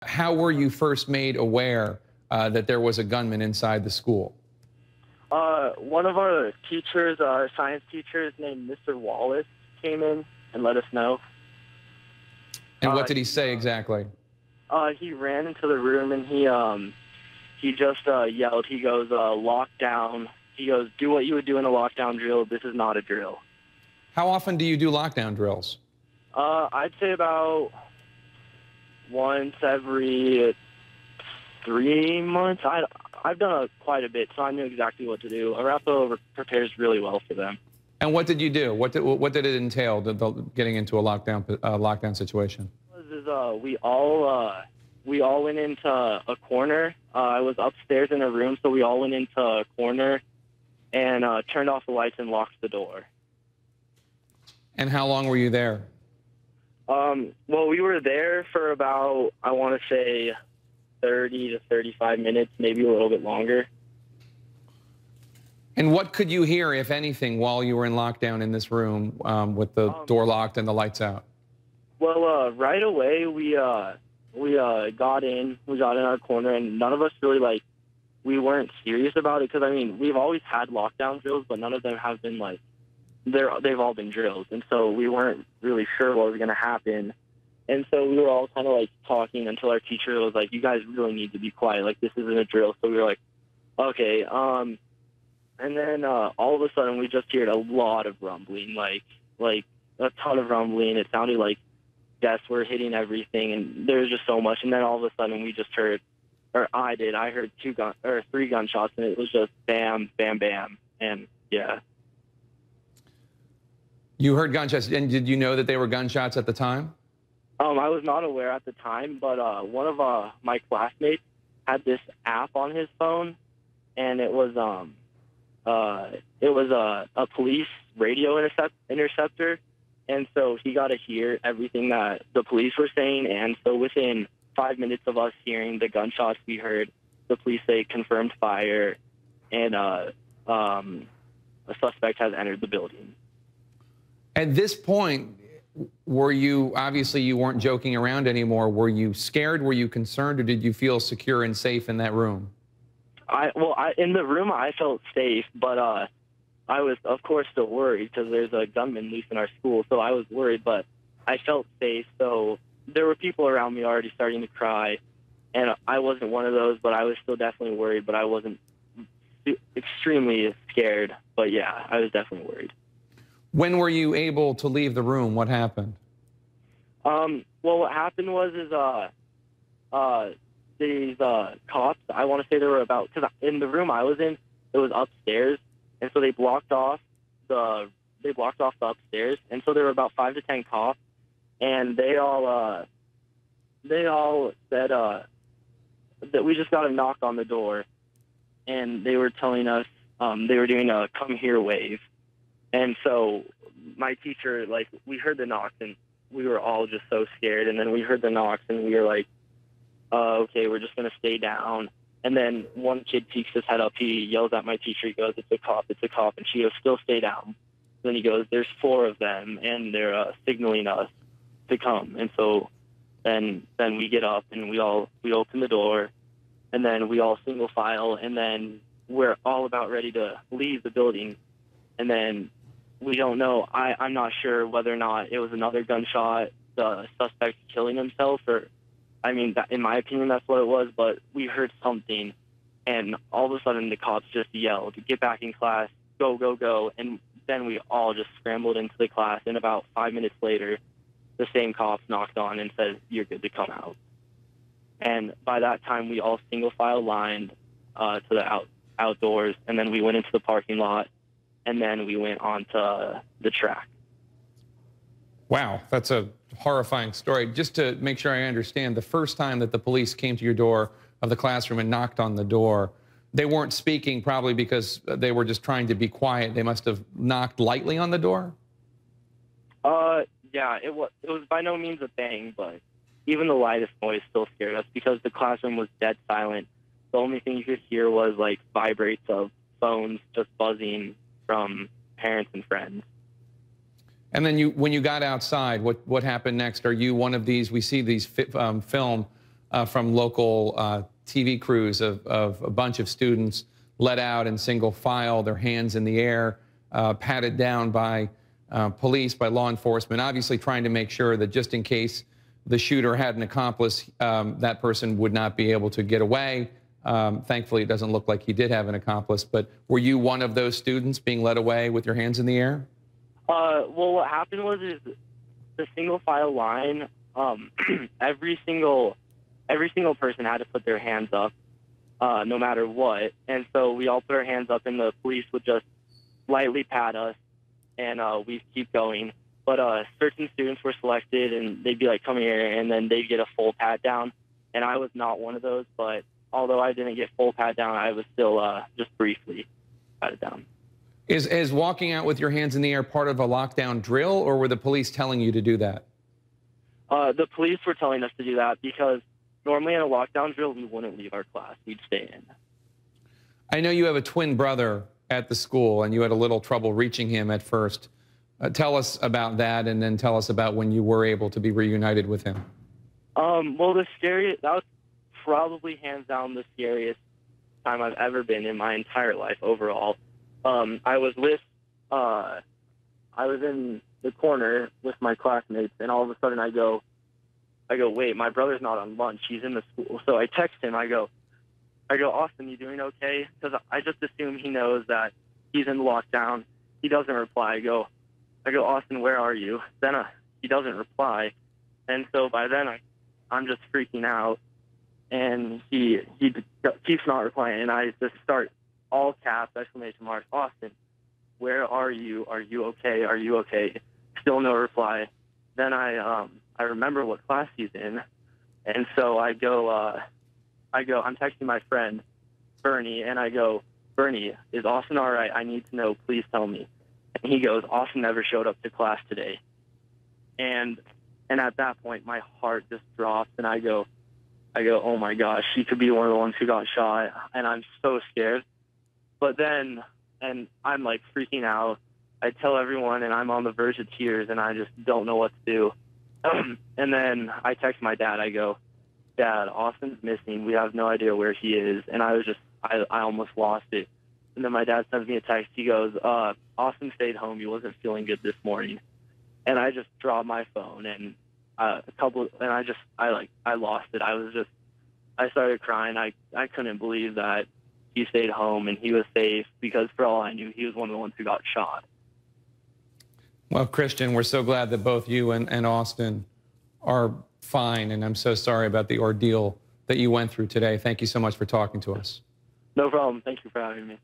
How were you first made aware that there was a gunman inside the school? One of our teachers, our science teachers named Mr. Wallace, came in and let us know. And what did he say exactly? He ran into the room and he just yelled. He goes, lockdown. He goes, do what you would do in a lockdown drill. This is not a drill. How often do you do lockdown drills? I'd say about once every 3 months. I've done quite a bit, so I knew exactly what to do. Arapahoe prepares really well for them. And what did you do? What did it entail, getting into a lockdown situation? We all went into a corner. I was upstairs in a room, so we all went into a corner and turned off the lights and locked the door. And how long were you there? Well, we were there for about, I want to say, 30 to 35 minutes, maybe a little bit longer. And what could you hear, if anything, while you were in lockdown in this room with the door locked and the lights out? Well, right away we got in our corner, and none of us really we weren't serious about it because I mean we've always had lockdown drills, but none of them have been they've all been drills, and so we weren't really sure what was going to happen. And so we were all kind of talking until our teacher was like, you guys really need to be quiet. This isn't a drill. So we were like, okay. And then all of a sudden we just heard a lot of rumbling, like a ton of rumbling. It sounded like desks were hitting everything, and there was just so much. And then all of a sudden we just heard, or I heard 3 gunshots, and it was just bam, bam, bam. And yeah. You heard gunshots, and did you know that they were gunshots at the time? I was not aware at the time, but one of my classmates had this app on his phone, and it was a police radio interceptor, and so he got to hear everything that the police were saying. And so within 5 minutes of us hearing the gunshots, we heard the police say confirmed fire, and a suspect has entered the building. At this point, were you, obviously you weren't joking around anymore, were you scared, were you concerned, or did you feel secure and safe in that room? In the room I felt safe, but I was of course still worried because there's a gunman loose in our school, so I was worried, but I felt safe. So there were people around me already starting to cry, and I wasn't one of those, but I was still definitely worried, but I wasn't extremely scared. But yeah, I was definitely worried. When were you able to leave the room? What happened? Well, what happened was these cops, I want to say there were about, because in the room I was in, it was upstairs, and so they blocked off the upstairs, and so there were about 5 to 10 cops, and they all said that we just got a knock on the door, and they were telling us they were doing a come here wave. And so my teacher, we heard the knocks, and we were all just so scared. And then we heard the knocks, and we were like, okay, we're just going to stay down. And then one kid peeks his head up. He yells at my teacher. He goes, it's a cop, it's a cop. And she goes, still stay down. Then he goes, there's 4 of them, and they're signaling us to come. And so then we get up, and we open the door, and then we all single file, and then we're all about ready to leave the building. And then we don't know. I'm not sure whether or not it was another gunshot, the suspect killing himself, or, I mean, in my opinion, that's what it was, but we heard something, and all of a sudden the cops just yelled, get back in class, go, go, go, and then we all just scrambled into the class, and about 5 minutes later, the same cops knocked on and said, you're good to come out. And by that time, we all single-file lined to the outdoors, and then we went into the parking lot, and then we went on to the track. Wow, that's a horrifying story. Just to make sure I understand, the first time that the police came to your door of the classroom and knocked on the door, they weren't speaking probably because they were just trying to be quiet. They must have knocked lightly on the door? Yeah, it was by no means a bang, but even the lightest noise still scared us because the classroom was dead silent. The only thing you could hear was vibrates of phones just buzzing from parents and friends. And then when you got outside, what happened next? Are you one of these, we see these film from local TV crews of a bunch of students let out in single file, their hands in the air, patted down by police, by law enforcement, obviously trying to make sure that just in case the shooter had an accomplice, that person would not be able to get away. Thankfully, it doesn't look like he did have an accomplice, but were you one of those students being led away with your hands in the air? Well, what happened was the single file line, every single person had to put their hands up, no matter what. And so we all put our hands up, and the police would just lightly pat us, and we'd keep going. But certain students were selected, and they'd be like, come here, and then they'd get a full pat down. And I was not one of those, but although I didn't get full pat down, I was still just briefly patted down. Is walking out with your hands in the air part of a lockdown drill, or were the police telling you to do that? The police were telling us to do that because normally in a lockdown drill, we wouldn't leave our class. We'd stay in. I know you have a twin brother at the school, and you had a little trouble reaching him at first. Tell us about that, and then tell us about when you were able to be reunited with him. Well, that was probably hands down the scariest time I've ever been in my entire life overall. I was in the corner with my classmates, and all of a sudden I go, wait, my brother's not on lunch. He's in the school. So I text him. I go, Austin, you doing okay? Because I just assume he knows that he's in lockdown. He doesn't reply. I go, Austin, where are you? Then he doesn't reply. And so by then I'm just freaking out. And he keeps not replying. And I just start all caps, exclamation marks, Austin, where are you? Are you okay? Are you okay? Still no reply. Then I remember what class he's in. And so I'm texting my friend, Bernie, and I go, Bernie, is Austin all right? I need to know. Please tell me. And he goes, Austin never showed up to class today. And at that point, my heart just drops, and I go, oh my gosh, he could be one of the ones who got shot, and I'm so scared. But then, and I'm like freaking out. I tell everyone, and I'm on the verge of tears, and I just don't know what to do. And then I text my dad. I go, Dad, Austin's missing. We have no idea where he is. And I almost lost it. And then my dad sends me a text. He goes, Austin stayed home. He wasn't feeling good this morning. And I just dropped my phone, and I lost it. I started crying. I couldn't believe that he stayed home and he was safe, because for all I knew, he was one of the ones who got shot. Well, Christian, we're so glad that both you and Austin are fine, and I'm so sorry about the ordeal that you went through today. Thank you so much for talking to us. No problem. Thank you for having me.